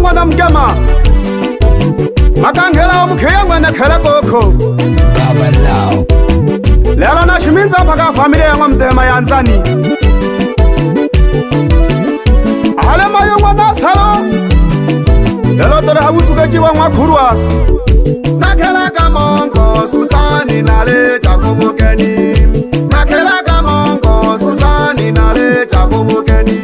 mwana Mgema makangela omukheya mwene khela koko baba lao lelo na shiminza mpaka familia yangu mzee Mayanzani ahale mayo mwana salo lelo tore habutuke jiwa mwa Kulwa nakela kamongo Susani nale chakubukeni nakela kamongo Susani nale chakubukeni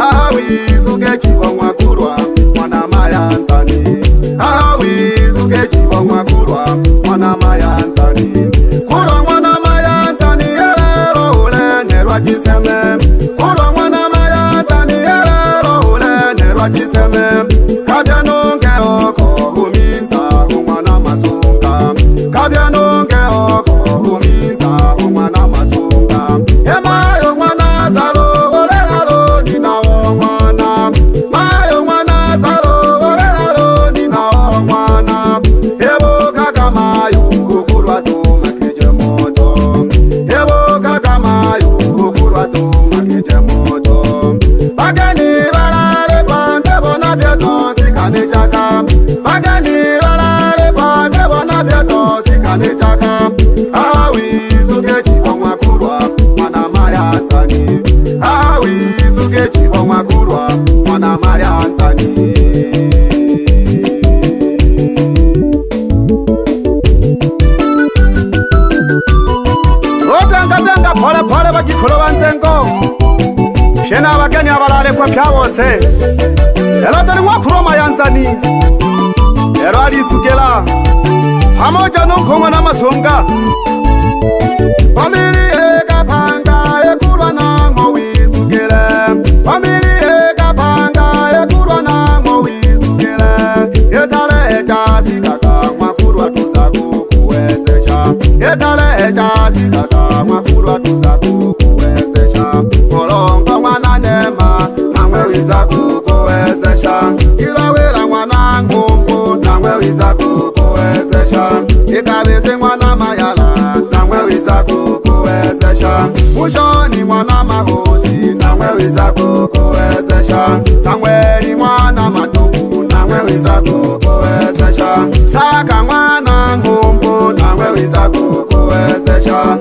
ahawi tuke jiwa mwa Kulwa mwana Mayanzani ahawi tuke jiwa mwa Kulwa mwana Mayanzani Kulwa mwana Mayanzani yelelo ule nerwa jiseme Kulwa mwana Mayanzani yelelo ule nerwa jiseme kabya nonge oko huminza umwana masunga kabya nonge oko huminza umwana masunga emayo mwana zalo ole halo ninawo mwana mayo mwana zalo ole halo ninawo mwana ebo kakamayo Kulwa tumakije moto ebo kakamayo Kulwa tumakije moto bagani balale kwante bona byeto sikane chaka bagani balale kwante bona byeto sikane chaka awi zuke chipo mwa Kulwa mwana Mayanzani awi zuke chipo mwa Kulwa mwana Mayanzani Tanga pole pole bagikolo banzengo shena abageni abalale kwa byabose lelo tari mwa Kulwa Mayanzani lelo alizugela pamoja nonkongo na masonga familia kapanga Kulwa nango wizugele familia kapanga Kulwa nango wizugele yetale jazi kaka mwa Kulwa tuzakukuwezesha yetale jazi kaka mwa Kulwa tuzakukuwezesha molongo mwana nema namwe wizakukuwezesha kilawela mwana ngumbu namwe wizakukuwezesha ikabeze mwana mayala namwe wizakukuwezesha mushoni mwana mahosi namwe wizakukuwezesha Samweli mwana matuku namwe wizakukuwezesha Saka mwana ngumbu namwe wizakukuwezesha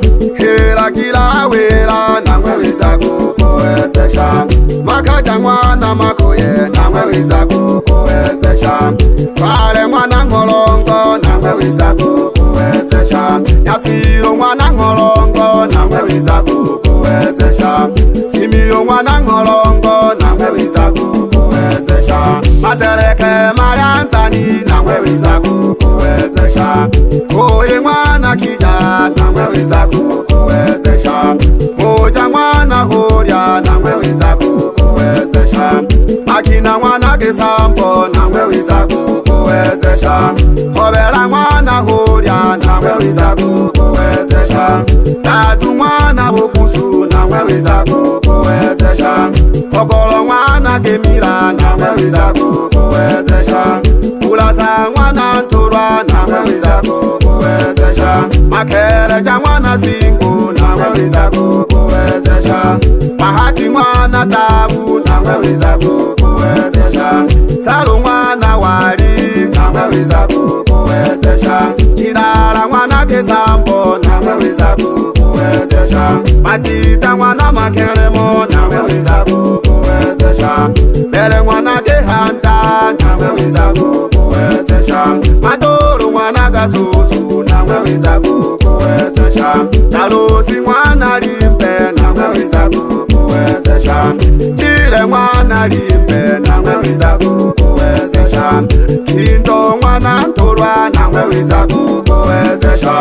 kila wela namwe wizakukuwezesha Makaja mwana makoye namwe wizakukuwezesha Twale mwana ngolongo namwe wizakukuwezesha Yasiro mwana ngolongo namwe wizakukuwezesha Simiyo mwana ngolongo namwe wizakukuwezesha Matereke Mayanzani namwe wizakukuwezesha Koye mwana kija namwe wizakukuwezesha Moja mwana hurya namwe wizakukuwezesha Makina mwana gesampo namwe wizakukuwezesha Kobela mwana hurya namwe wizakukuwezesha Tatu mwana bukusu namwe wizakukuwezesha Kogolo mwana gemila namwe wizakukuwezesha Kulasa mwana nturwa namwe wizakukuwezesha Makere ja mwana singu namwe wizakukuwezesha Mahati mwana tabu namwe wizakukuwezesha Salu mwana wali namwe wizakukuwezesha Chidala mwana kesampo namwe wizakukuwezesha Matita mwana makelemo namwe wizakukuwezesha Bele mwana kehanta namwe wizakukuwezesha Matoro mwana gasusu namwe wizakukuwezesha Talusi mwana limpe namwe wizakukuwezesha Chile mwana limpe namwe wizakukuwezesha Kinto mwana nturwa namwe wizakukuwezesha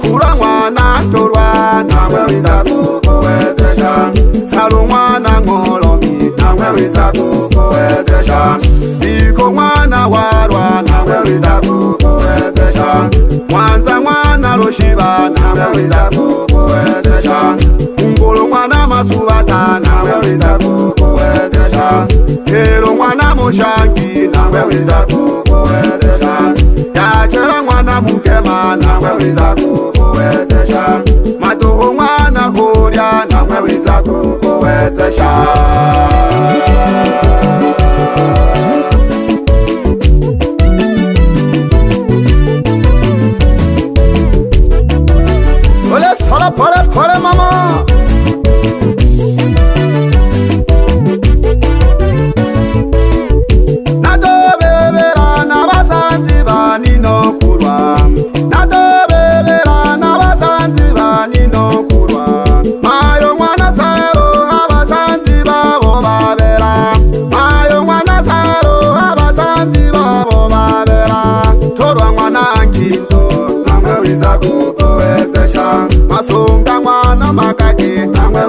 Kulwa mwana nturwa namwe wizakukuwezesha Salu mwana ngolomi namwe wizakukuwezesha Biko mwana warwa namwe wizakukuwezesha Mwanza mwana Rushiba namwe wizakukuwezesha Ungolo mwana Masubata namwe wizakukuwezesha Kero mwana Mushangi namwe wizakukuwezesha Yachela mwana Mgema namwe wizakukuwezesha Matuhu mwana Hurya namwe wizakukuwezesha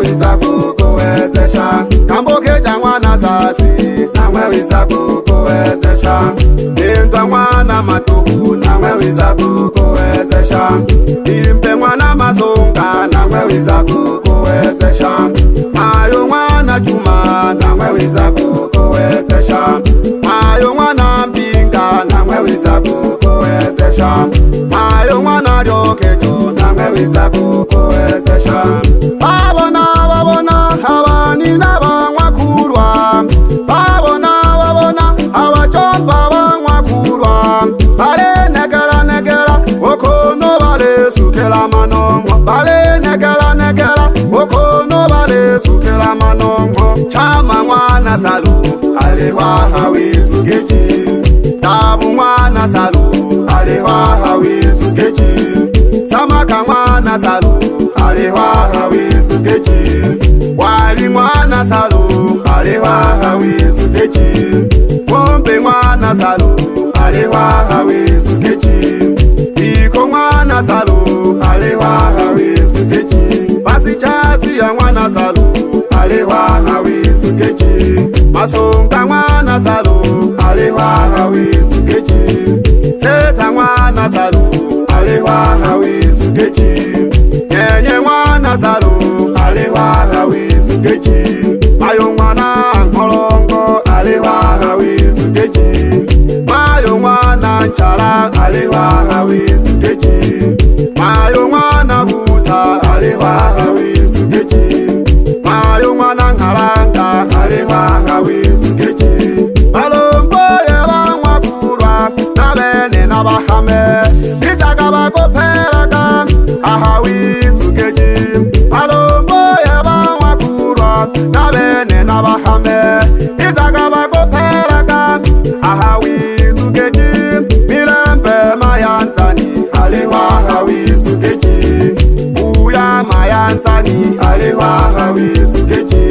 wiza kukuwezesha. Tambukeja mwana sasi, namwe wiza kukuwezesha. Indwa mwana matuhu, namwe wiza kukuwezesha. Impe mwana mazunga, namwe wiza kukuwezesha. Mayo mwana chuma, namwe wiza kukuwezesha. Mayo mwana mbinga, namwe wiza kukuwezesha. Mayo mwana ryokejo, namwe wiza kukuwezesha. Babona habani n'abanywa kurwa. Babona abajomba banywa kurwa. Bale negera okono bale sukela manongo. Bale negera okono bale sukela manongo. Chama mwana salu alihwa hawizugeji. Tabu mwana salu alihwa hawizugeji. Samaka mwana salu alihwa hawizugeji. Wali mwana salu alihwa hawizugeji. Ngombe mwana salu alihwa hawizugeji. Iko mwana salu alihwa hawizugeji. Basichazi ya mwana salu alihwa hawizugeji. Masonga mwana salu alihwa hawizugeji. Seta mwana salu alihwa hawizugeji. Nyenye mwana salu alihwa hawizugeji. Mayo mwana ngolongo alihwa hawizugeji. Mayo mwana nchala alihwa hawizugeji. Mayo mwana buta alihwa hawizugeji. Mayo mwana ngalanga alihwa hawizugeji. Balombo yebanywa kurwa nabene nabahame. Itaga bakoperaga ahawizugeji. Balombo yebanywa kurwa nabene nabahame. Itaga bakoperaga ahawizugeji. Milembe Mayanzani alihwa hawizugeji. Uya Mayanzani alihwa hawizugeji.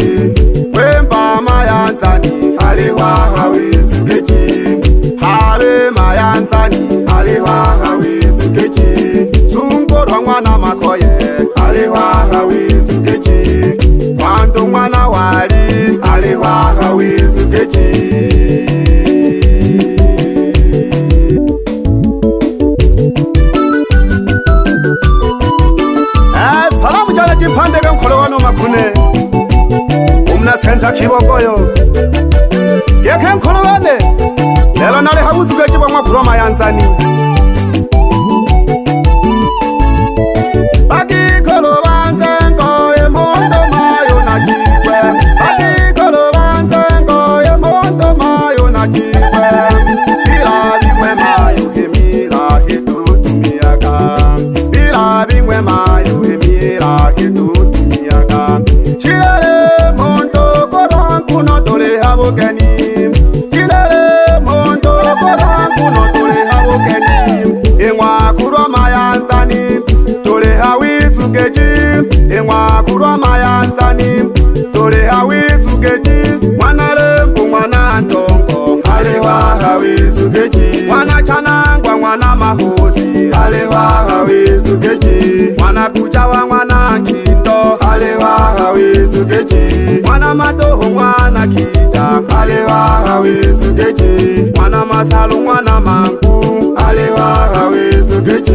Wemba Mayanzani alihwa hawizugeji. Habe Mayanzani alihwa hawizugeji. Zungorwa mwana makoye alihwa hawizugeji. Kwanto mwana wali alihwa hawizugeji. Salamu jana jimpande mkolo wano makune. Umna senta kibogoyo. Yeke mkolo wane. Lelo nale hawizugeji bamwa kurwa Mayanzani. Bagikolo banzengo ye mondo mayo na jikwe. Bagikolo banzengo ye mondo mayo na jikwe. Bila bingwe mayo hemira hitutumiaga. Bila bingwe mayo hemira hitutumiaga. Chilele mondo koranku no tole habogeni. Chilele mondo koranku no tole habogeni. Ingwa kurwa Mayanzani tole hawizugeji. Ingwa kurwa Mayanzani tole hawizugeji. Mwana lembu mwana ndongo alihwa hawizugeji. Mwana chanangwa mwana mahosi alihwa hawizugeji. Mwana kuchawa mwana nkindo alihwa hawizugeji. Mwana matoho mwana kita alihwa hawizugeji. Mwana masalu mwana mangu alihwa hawizugeji.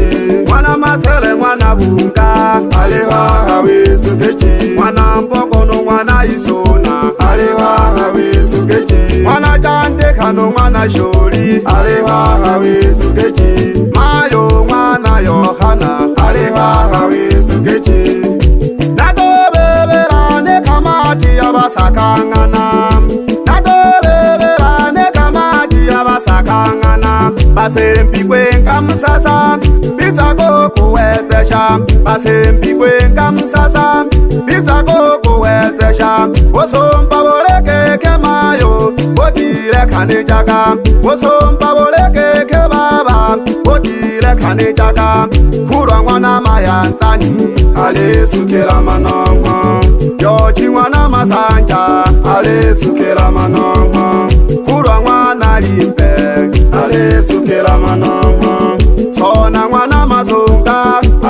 Mwana masele mwana bunga alihwa hawizugeji. Mwana mbogono mwana isona alihwa hawizugeji. Mwana jandekano mwana shori alihwa hawizugeji. Mayo mwana Yohana alihwa hawizugeji. Natobebelane kamati yabasakangana. Natobebelane kamati yabasakangana. Basempi kwenka msasa bitako kuwezesha. Basempi kwenka msasa bitako kuwezesha. Osompa boleke kemayo odire kanijaga. Osompa boleke kebaba odire kanijaga. Kurwa mwana Mayanzani alisukela manongo. Yochi mwana masanja alisukela manongo. Kurwa mwana limpe alisukela manongo. Sona mwana mazunga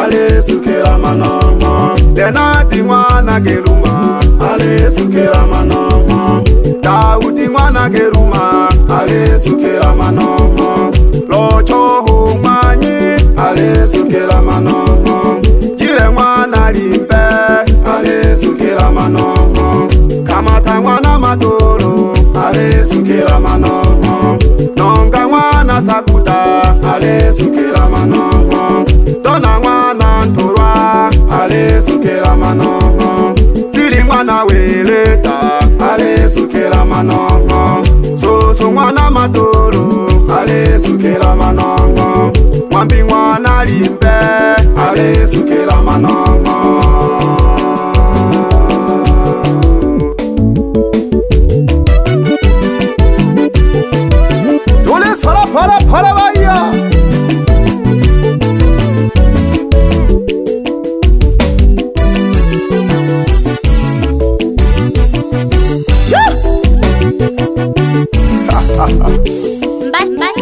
alisukela manongo. Denati mwana mwana geruma alesukira manomo Daudi mwana geruma alesukira manomo Locho humanyi alesukira manomo Jire mwana limbe alesukira manomo Kamata mwana madoro alesukira manomo Nonga mwana sakuta alesukira manomo Dona mwana ntorwa alesukira manomo Zili mwana weleta alesukira manomo Soso mwana madoro alesukira manomo Mwambi mwana limbe alesukira manomo Dole sala pala baya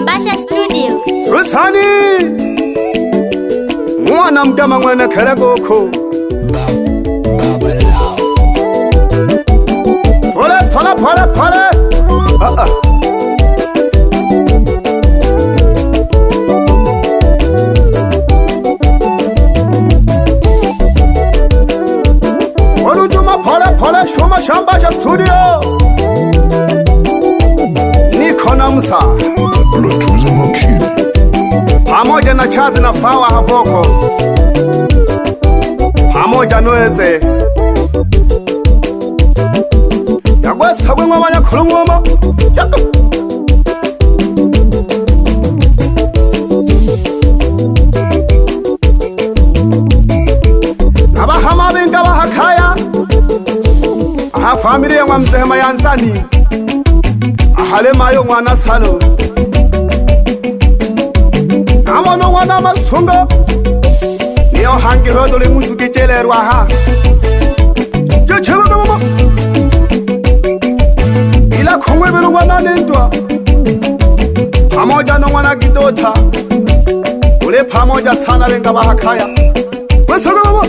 Mbasha studio Susani Mwana Mgema mwene kele goko Baba Lao. Dole sala pala Orunduma pala shoma shambasha studio Nikona msa Ulochuza makini. pamoja na chazi na fawa haboko pamoja noeze Yagwesa wengoma nyakulungoma Yako Abahama benga bahakaya Aha familia mwa mzee Mayanzani Ahalema yo mwana salo Namono mwana masungo Niyo hangi hodole muzuki jelerwa ha Jechewa mama Ila kongwe bero mwana nendwa Pamoja no mwana gidota Ule pamoja sana benga bahakaya Wesoga mama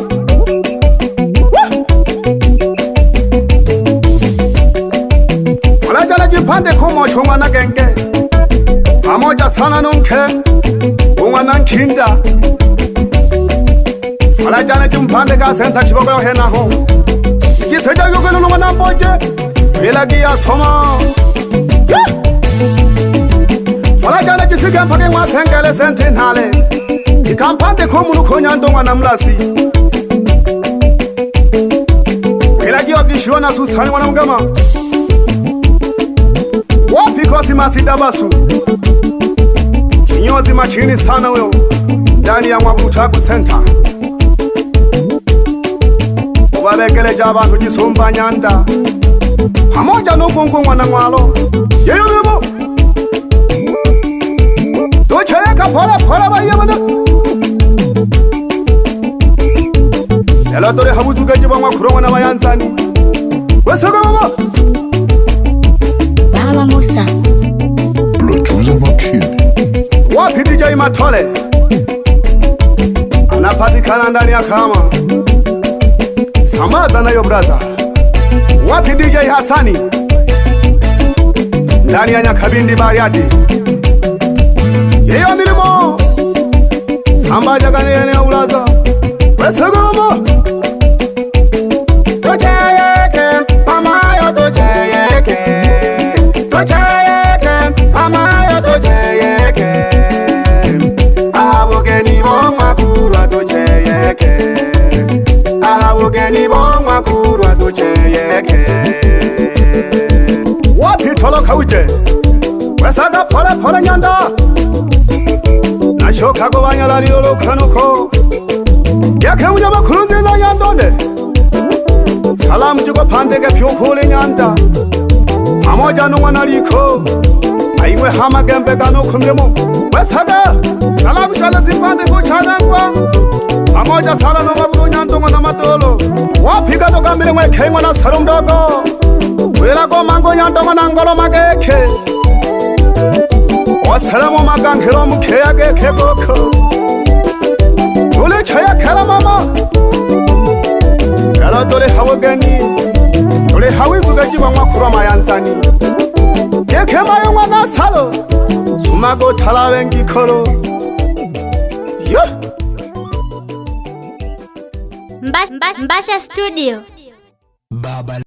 Jala jipande kumo chungwa na genge pamoja sana nunke umwana nkinda Wala jana jimpande ka senta chiboko yohena ho Igiseja yokeno mwana mboje Vilagi ya soma Wala jana jisige mpake mwa sengele sentinale Ikampande kumunu kunyando mwana mlasi Vilagi wakishuona Susani mwana Mgema Wapi kosi masida basu Kinyozi makini sana weo Ndani ya Mwabutagu Center Ubabekeleja abantu jisumba nyanda Pamoja nukungungwa na mwalo Yeyo mimo Tucheka pola baya bana Yala dore habuzuga jiba mwakurongwa na Mayanzani Wesoga mama Baba Musa Ulochuza makini. Wapi DJ Matole anapatikana ndani ya kama Sambaza nayo brother Wapi DJ Hasani ndani ya Nyakabindi Bariadi Yeyo milimo Sambaja gane ya ulaza Wesogomo Tochayeke Amayo tochayeke Tochayeke Amayo tochayeke Ahabogeni bongwa kurwa tochayeke Ahabogeni bongwa kurwa tochayeke Wapi toloka uje Wesaga pole nyanda Nashoka go banyala liolo kanuko Yake unya bakuru nziza yandone Salamu jugo pandege pyukuli nyanda Pamoja nungwana liko Aiwe hama gembe gano kumlemo Wesaga Salamu shala zimpande kuchanangwa Pamoja sala no maburu nyandongo na matolo Wapiga dogambile mwe kengo na sarum dogo Wila go mango nyandongo na ngolo mageke Wasalamu magankilo mkea geke boko Tule chaya kela mama Elo dole hawogeni dole hawizuga jiwa Kulwa Mayanzani Yekema yongwa nasalo Sumago talawe ngikolo Yo Mbasha Studio. Baba